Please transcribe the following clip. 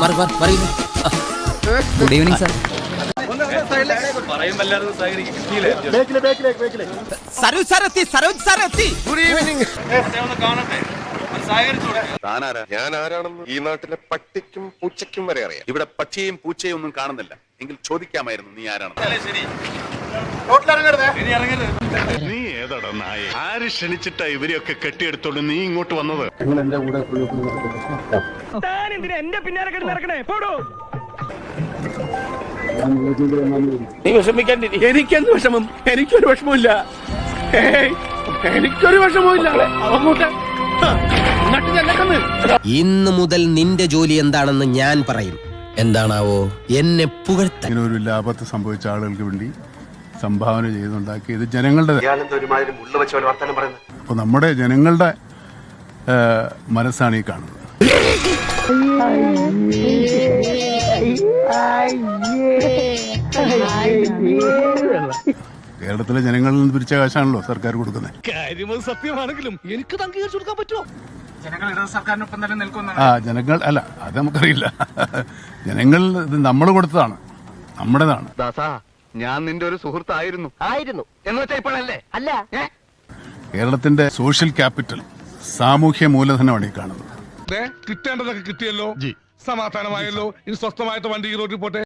Good evening sir. ഞാൻ ആരാണെന്ന് ഈ നാട്ടിലെ പട്ടിക്കും പൂച്ചയ്ക്കും വരെ അറിയാം. ഇവിടെ പക്ഷിയും പൂച്ചയും ഒന്നും കാണുന്നില്ല. എങ്കിൽ ചോദിക്കാമായിരുന്നു നീ ആരാണെന്ന്. നീ ഏതാടാ നായ? ആര് ക്ഷണിച്ചിട്ടാ ഇവരെയൊക്കെ കെട്ടിയെടുത്തോണ്ട് നീ ഇങ്ങോട്ട് വന്നത്? എന്റെ പിന്നാലെ നടക്കണേ പോടോ. നീ വിഷമിക്കാൻ. എനിക്കെന്ത് വിഷമം? എനിക്കൊരു വിഷമമില്ല. എനിക്കൊരു വിഷമമില്ല. ഇന്ന് മുതൽ നിന്റെ ജോലി എന്താണെന്ന് ഞാൻ പറയും. എന്താണാവോ? എന്നെ പുകഴ്ത്താൻ. ഇങ്ങനെ ഒരു ലാഭത്ത് സംഭവിച്ച ആളുകൾക്ക് വേണ്ടി സംഭാവന ചെയ്തുണ്ടാക്കി ഇത് ജനങ്ങളുടെ. അപ്പൊ നമ്മുടെ ജനങ്ങളുടെ മനസ്സാണ് ഈ കാണുന്നത്. കേരളത്തിലെ ജനങ്ങളിൽ നിന്ന് പിരിച്ച കാശാണല്ലോ സർക്കാർ കൊടുക്കുന്നത്. കാര്യം സത്യമാണെങ്കിലും എനിക്ക് അംഗീകരിച്ചു കൊടുക്കാൻ പറ്റുമോ? സർക്കാരിനൊപ്പം തന്നെ നിൽക്കുന്ന ജനങ്ങൾ അല്ല, അത് നമുക്കറിയില്ല. ജനങ്ങൾ ഇത് നമ്മൾ കൊടുത്തതാണ്, നമ്മുടേതാണ്. ഞാൻ നിന്റെ ഒരു സുഹൃത്തായിരുന്നു എന്ന് വെച്ചാ ഇപ്പോഴല്ലേ? അല്ല, കേരളത്തിന്റെ സോഷ്യൽ ക്യാപിറ്റൽ, സാമൂഹ്യ മൂലധനമാണ് ഈ കാണുന്നത്. കിട്ടേണ്ടതൊക്കെ കിട്ടിയല്ലോ, സമാധാനമായല്ലോ. ഇനി സ്വസ്ഥമായിട്ട് വണ്ടി ഈ റോഡിൽ പോട്ടെ.